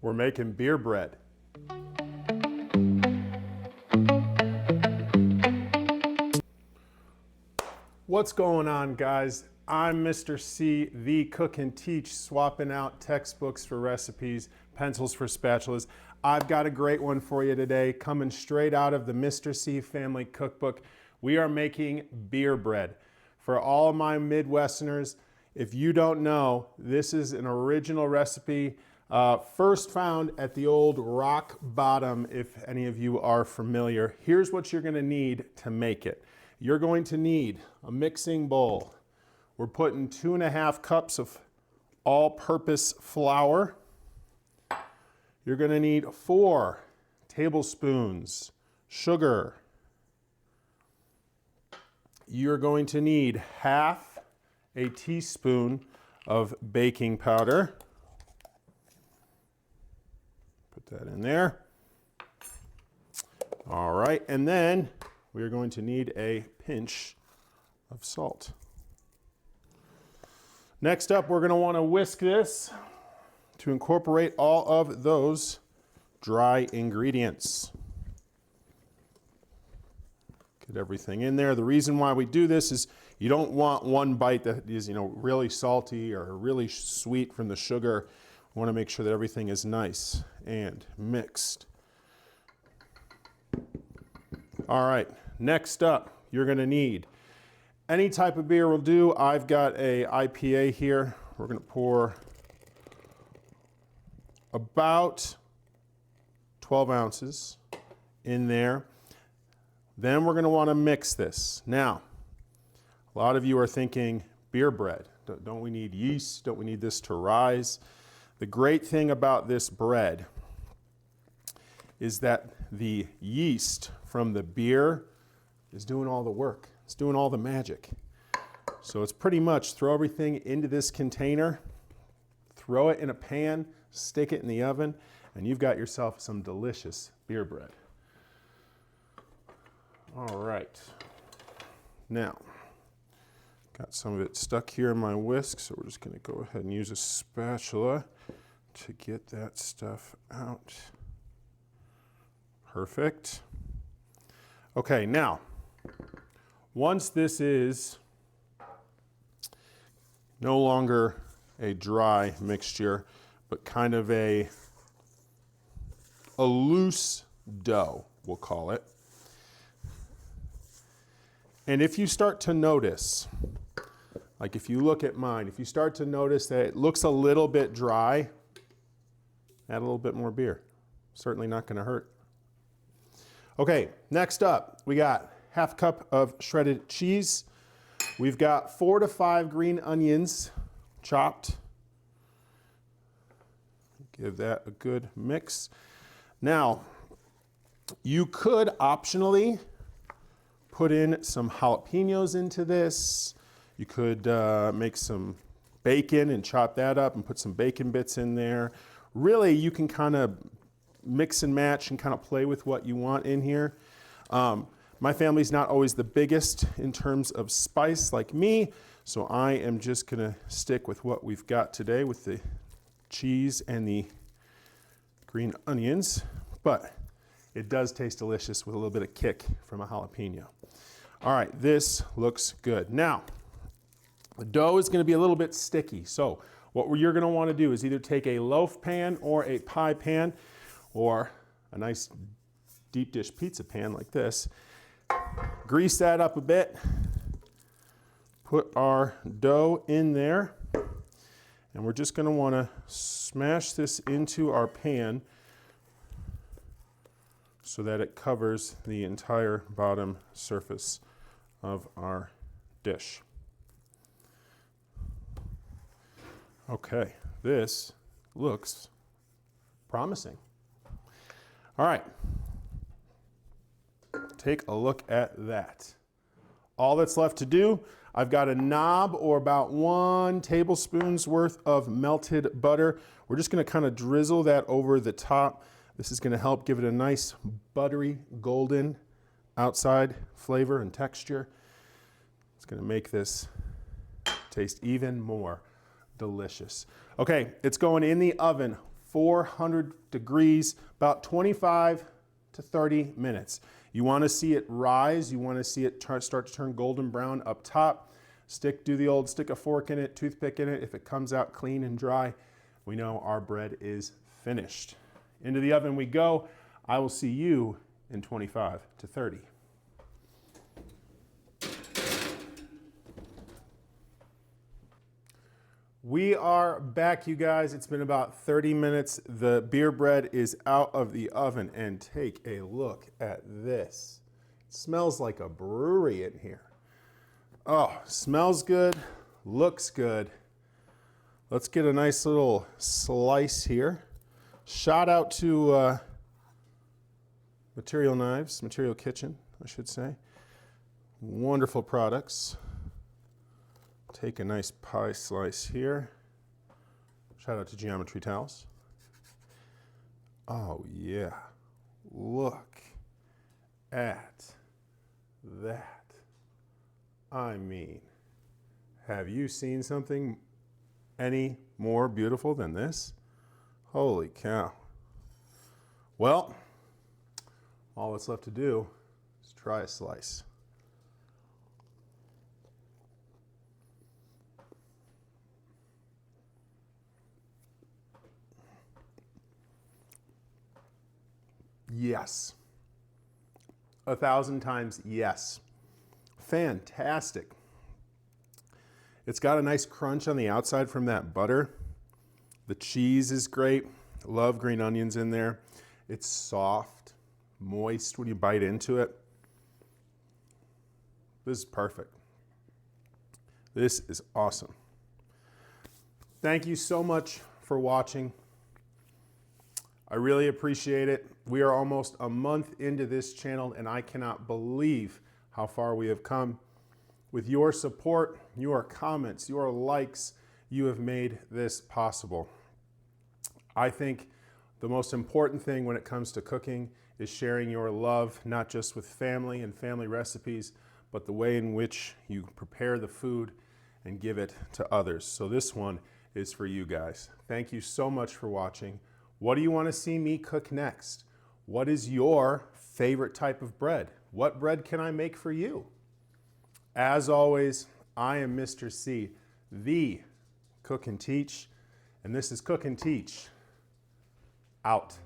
We're making beer bread. What's going on, guys? I'm Mr. C, the cook and teach, swapping out textbooks for recipes, pencils for spatulas. I've got a great one for you today, coming straight out of the Mr. C family cookbook. We are making beer bread. For all my Midwesterners, if you don't know, this is an original recipe, first found at the old Rock Bottom, if any of you are familiar. Here's what you're gonna need to make it. You're going to need a mixing bowl. We're putting 2.5 cups of all-purpose flour. You're gonna need 4 tablespoons sugar. You're going to need half a teaspoon of baking powder. Put that in there. All right, and then we're going to need a pinch of salt. Next up, we're going to want to whisk this to incorporate all of those dry ingredients. Get everything in there. The reason why we do this is you don't want one bite that is, really salty or really sweet from the sugar. We want to make sure that everything is nice and mixed. All right, next up, you're going to need any type of beer will do. I've got a IPA here. We're going to pour about 12 ounces in there. Then we're going to want to mix this. Now, a lot of you are thinking beer bread. Don't we need yeast? Don't we need this to rise? The great thing about this bread is that the yeast from the beer is doing all the work. It's doing all the magic. So it's pretty much throw everything into this container, throw it in a pan, stick it in the oven, and you've got yourself some delicious beer bread. All right. Now, got some of it stuck here in my whisk, so we're just going to go ahead and use a spatula to get that stuff out. Perfect. Okay, now, once this is no longer a dry mixture, but kind of a loose dough, we'll call it. And if you start to notice, like if you look at mine, if you start to notice that it looks a little bit dry, add a little bit more beer. Certainly not going to hurt. Okay, next up, we got half cup of shredded cheese. We've got 4 to 5 green onions chopped. Give that a good mix. Now, you could optionally put in some jalapenos into this. You could make some bacon and chop that up and put some bacon bits in there. Really, you can kind of mix and match and kind of play with what you want in here. My family's not always the biggest in terms of spice like me, so I am just gonna stick with what we've got today with the cheese and the green onions, but it does taste delicious with a little bit of kick from a jalapeno. All right, this looks good. Now, the dough is gonna be a little bit sticky, so what you're gonna wanna do is either take a loaf pan or a pie pan or a nice deep dish pizza pan like this. Grease that up a bit, put our dough in there, and we're just going to want to smash this into our pan so that it covers the entire bottom surface of our dish. Okay, this looks promising. All right. Take a look at that. All that's left to do, I've got a knob or about 1 tablespoon's worth of melted butter. We're just going to kind of drizzle that over the top. This is going to help give it a nice buttery golden outside flavor and texture. It's going to make this taste even more delicious. Okay, it's going in the oven 400 degrees, about 25 to 30 minutes. You want to see it rise. You want to see it start to turn golden brown up top. Do the old stick a fork in it, toothpick in it. If it comes out clean and dry, we know our bread is finished. Into the oven we go. I will see you in 25 to 30. We are back, you guys. It's been about 30 minutes. The beer bread is out of the oven, and take a look at this. It smells like a brewery in here. Oh, smells good, looks good. Let's get a nice little slice here. Shout out to Material Kitchen, I should say. Wonderful products. Take a nice pie slice here. Shout out to Geometry Towels. Oh yeah, look at that. I mean, have you seen something any more beautiful than this? Holy cow. Well, all that's left to do is try a slice. Yes. 1,000 times yes. Fantastic. It's got a nice crunch on the outside from that butter. The cheese is great. Love green onions in there. It's soft, moist when you bite into it. This is perfect. This is awesome. Thank you so much for watching. I really appreciate it. We are almost a month into this channel, and I cannot believe how far we have come. With your support, your comments, your likes, you have made this possible. I think the most important thing when it comes to cooking is sharing your love, not just with family and family recipes, but the way in which you prepare the food and give it to others. So this one is for you guys. Thank you so much for watching. What do you want to see me cook next? What is your favorite type of bread? What bread can I make for you? As always, I am Mr. C, the Cook and Teach, and this is Cook and Teach, out.